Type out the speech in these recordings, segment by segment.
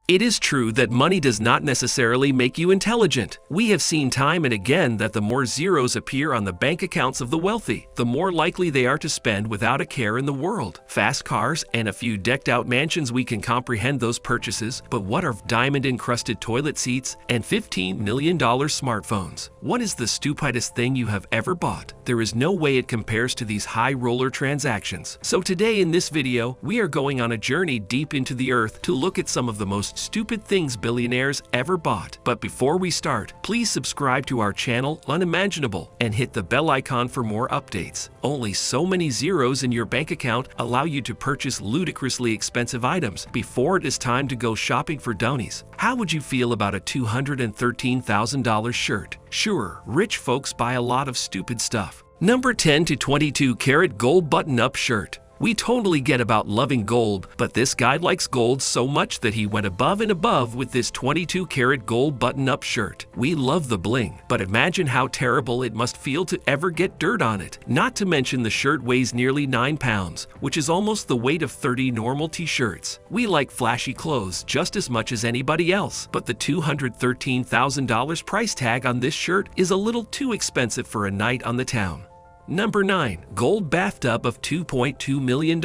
It is true that money does not necessarily make you intelligent. We have seen time and again that the more zeros appear on the bank accounts of the wealthy, the more likely they are to spend without a care in the world. Fast cars and a few decked-out mansions, we can comprehend those purchases, but what of diamond-encrusted toilet seats and $15 million smartphones? What is the stupidest thing you have ever bought? There is no way it compares to these high-roller transactions. So today in this video, we are going on a journey deep into the earth to look at some of the most stupid things billionaires ever bought. But before we start, please subscribe to our channel Unimaginable and hit the bell icon for more updates. Only so many zeros in your bank account allow you to purchase ludicrously expensive items before it is time to go shopping for downies. How would you feel about a $213,000 shirt? Sure, rich folks buy a lot of stupid stuff. Number 10 to 22 karat gold button-up shirt. We totally get about loving gold, but this guy likes gold so much that he went above and above with this 22 karat gold button-up shirt. We love the bling, but imagine how terrible it must feel to ever get dirt on it. Not to mention the shirt weighs nearly 9 pounds, which is almost the weight of 30 normal t-shirts. We like flashy clothes just as much as anybody else, but the $213,000 price tag on this shirt is a little too expensive for a night on the town. Number 9. Gold bathtub of $2.2 million.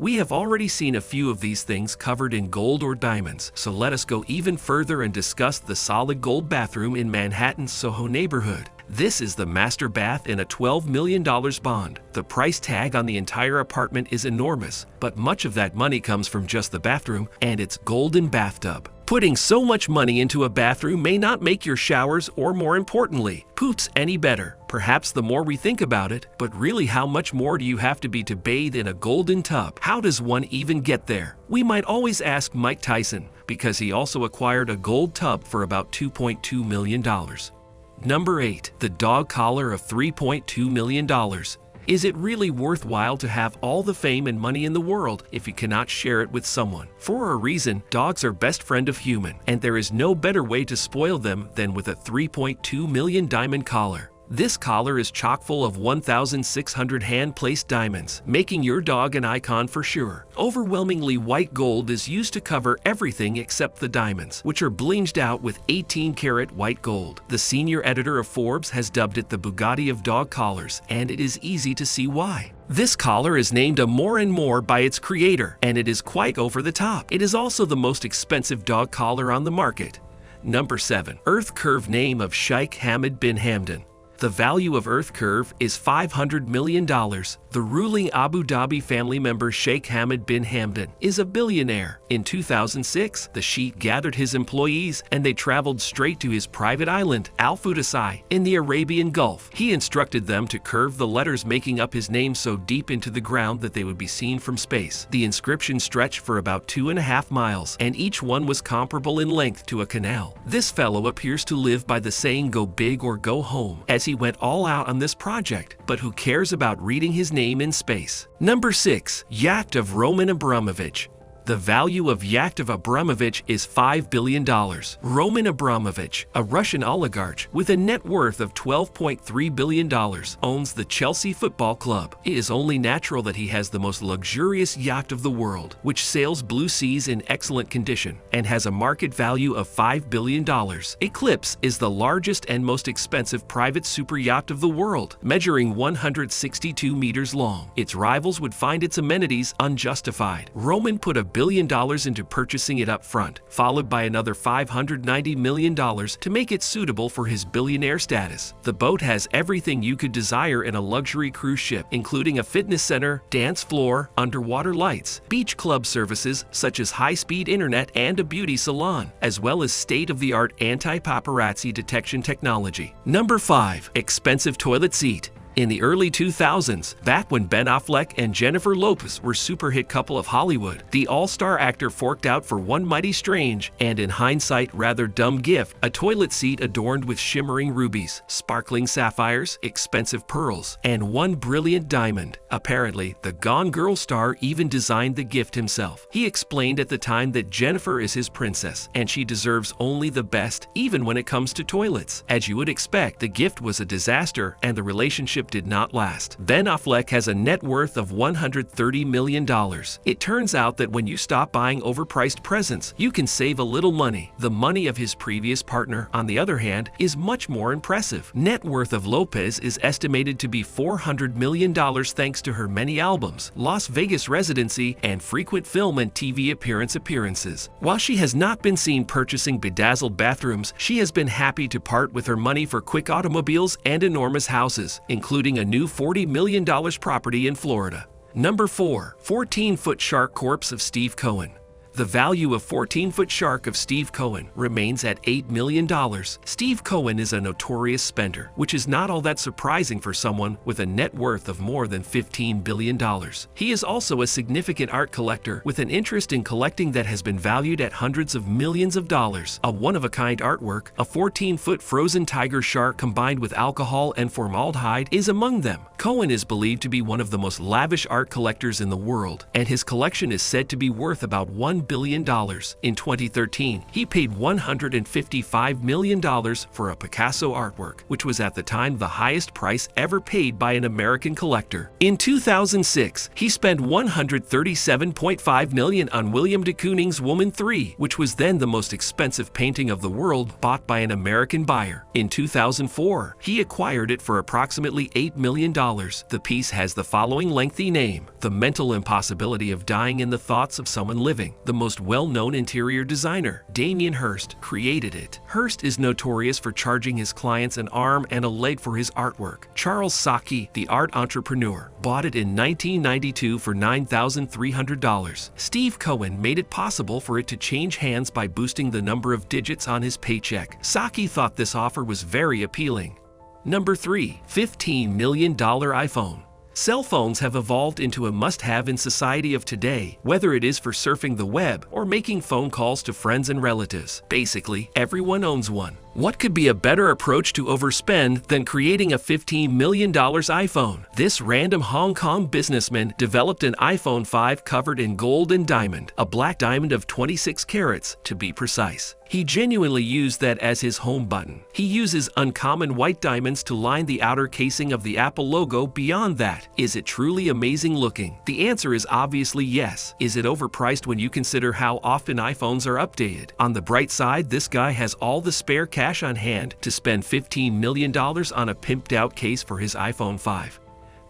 We have already seen a few of these things covered in gold or diamonds, so let us go even further and discuss the solid gold bathroom in Manhattan's Soho neighborhood. This is the master bath in a $12 million bond. The price tag on the entire apartment is enormous, but much of that money comes from just the bathroom and its golden bathtub. Putting so much money into a bathroom may not make your showers or, more importantly, poops any better. Perhaps the more we think about it, but really how much more do you have to be to bathe in a golden tub? How does one even get there? We might always ask Mike Tyson, because he also acquired a gold tub for about $2.2 million. Number 8. The dog collar of $3.2 million. Is it really worthwhile to have all the fame and money in the world if you cannot share it with someone? For a reason, dogs are best friend of human, and there is no better way to spoil them than with a $3.2 million diamond collar. This collar is chock full of 1,600 hand-placed diamonds, making your dog an icon for sure. Overwhelmingly white gold is used to cover everything except the diamonds, which are blinged out with 18-karat white gold. The senior editor of Forbes has dubbed it the Bugatti of dog collars, and it is easy to see why. This collar is named a More and More by its creator, and it is quite over the top. It is also the most expensive dog collar on the market. Number 7. Earth Curve name of Sheikh Hamad bin Hamdan. The value of Earth Curve is $500 million. The ruling Abu Dhabi family member Sheikh Hamad bin Hamdan is a billionaire. In 2006, the sheikh gathered his employees and they traveled straight to his private island, Al Futasai, in the Arabian Gulf. He instructed them to curve the letters making up his name so deep into the ground that they would be seen from space. The inscription stretched for about 2.5 miles, and each one was comparable in length to a canal. This fellow appears to live by the saying "go big or go home," as he went all out on this project, but who cares about reading his name in space? Number 6. Yacht of Roman Abramovich. The value of Yacht of Abramovich is $5 billion. Roman Abramovich, a Russian oligarch with a net worth of $12.3 billion, owns the Chelsea Football Club. It is only natural that he has the most luxurious yacht of the world, which sails blue seas in excellent condition and has a market value of $5 billion. Eclipse is the largest and most expensive private super yacht of the world, measuring 162 meters long. Its rivals would find its amenities unjustified. Roman put $1 billion into purchasing it up front, followed by another $590 million to make it suitable for his billionaire status. The boat has everything you could desire in a luxury cruise ship, including a fitness center, dance floor, underwater lights, beach club services such as high-speed internet and a beauty salon, as well as state-of-the-art anti-paparazzi detection technology. Number 5. Expensive toilet seat. In the early 2000s, back when Ben Affleck and Jennifer Lopez were super hit couple of Hollywood, the all-star actor forked out for one mighty strange and, in hindsight, rather dumb gift: a toilet seat adorned with shimmering rubies, sparkling sapphires, expensive pearls, and one brilliant diamond. Apparently, the Gone Girl star even designed the gift himself. He explained at the time that Jennifer is his princess, and she deserves only the best, even when it comes to toilets. As you would expect, the gift was a disaster, and the relationship relationship did not last. Ben Affleck has a net worth of $130 million. It turns out that when you stop buying overpriced presents, you can save a little money. The money of his previous partner, on the other hand, is much more impressive. Net worth of Lopez is estimated to be $400 million thanks to her many albums, Las Vegas residency, and frequent film and TV appearances. While she has not been seen purchasing bedazzled bathrooms, she has been happy to part with her money for quick automobiles and enormous houses, including a new $40 million property in Florida. Number 4. 14-foot shark corpse of Steve Cohen. The value of 14-foot shark of Steve Cohen remains at $8 million. Steve Cohen is a notorious spender, which is not all that surprising for someone with a net worth of more than $15 billion. He is also a significant art collector with an interest in collecting that has been valued at hundreds of millions of dollars. A one-of-a-kind artwork, a 14-foot frozen tiger shark combined with alcohol and formaldehyde, is among them. Cohen is believed to be one of the most lavish art collectors in the world, and his collection is said to be worth about $1 billion. In 2013, he paid $155 million for a Picasso artwork, which was at the time the highest price ever paid by an American collector. In 2006, he spent $137.5 million on William de Kooning's Woman 3, which was then the most expensive painting of the world bought by an American buyer. In 2004, he acquired it for approximately $8 million. The piece has the following lengthy name: The Mental Impossibility of Dying in the Thoughts of Someone Living. The most well-known interior designer, Damien Hirst, created it. Hirst is notorious for charging his clients an arm and a leg for his artwork. Charles Saki, the art entrepreneur, bought it in 1992 for $9,300. Steve Cohen made it possible for it to change hands by boosting the number of digits on his paycheck. Saki thought this offer was very appealing. Number 3. $15 million iPhone. Cell phones have evolved into a must-have in society of today, whether it is for surfing the web or making phone calls to friends and relatives. Basically, everyone owns one. What could be a better approach to overspend than creating a $15 million iPhone? This random Hong Kong businessman developed an iPhone 5 covered in gold and diamond, a black diamond of 26 carats to be precise. He genuinely used that as his home button. He uses uncommon white diamonds to line the outer casing of the Apple logo. Beyond that, is it truly amazing looking? The answer is obviously yes. Is it overpriced when you consider how often iPhones are updated? On the bright side, this guy has all the spare cash on hand to spend $15 million on a pimped-out case for his iPhone 5.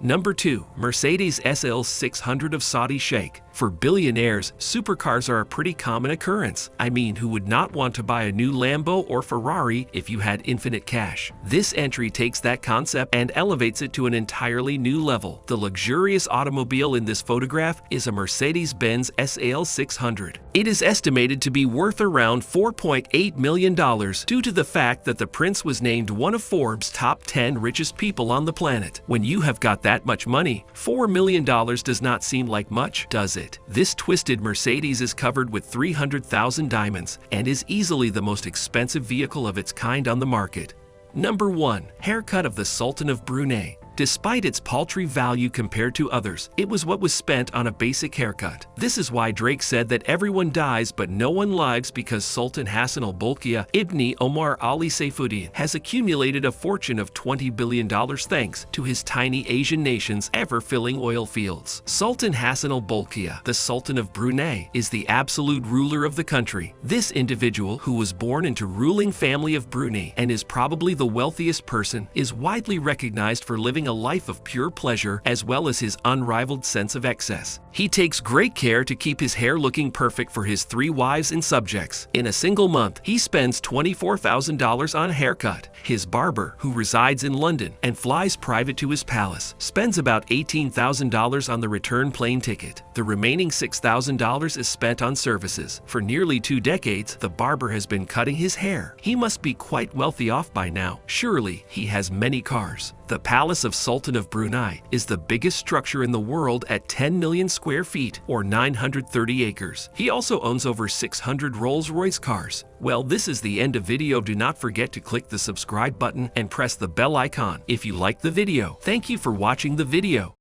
Number 2. Mercedes SL 600 of Saudi Sheikh. For billionaires, supercars are a pretty common occurrence. I mean, who would not want to buy a new Lambo or Ferrari if you had infinite cash? This entry takes that concept and elevates it to an entirely new level. The luxurious automobile in this photograph is a Mercedes-Benz SL 600. It is estimated to be worth around $4.8 million due to the fact that the prince was named one of Forbes' top 10 richest people on the planet. When you have got that much money, $4 million does not seem like much, does it? This twisted Mercedes is covered with 300,000 diamonds and is easily the most expensive vehicle of its kind on the market. Number 1. Haircut of the Sultan of Brunei. Despite its paltry value compared to others, it was what was spent on a basic haircut. This is why Drake said that everyone dies but no one lives, because Sultan Hassan al-Bolkiah Ibn Omar Ali Saifuddin has accumulated a fortune of $20 billion thanks to his tiny Asian nation's ever-filling oil fields. Sultan Hassan al-Bolkiah, the Sultan of Brunei, is the absolute ruler of the country. This individual, who was born into ruling family of Brunei and is probably the wealthiest person, is widely recognized for living a life of pure pleasure as well as his unrivaled sense of excess. He takes great care to keep his hair looking perfect for his 3 wives and subjects. In a single month, he spends $24,000 on a haircut. His barber, who resides in London and flies private to his palace, spends about $18,000 on the return plane ticket. The remaining $6,000 is spent on services. For nearly 2 decades, the barber has been cutting his hair. He must be quite wealthy off by now. Surely, he has many cars. The Palace of Sultan of Brunei is the biggest structure in the world at 10 million square feet or 930 acres. He also owns over 600 Rolls-Royce cars. Well, this is the end of video. Do not forget to click the subscribe button and press the bell icon if you like the video. Thank you for watching the video.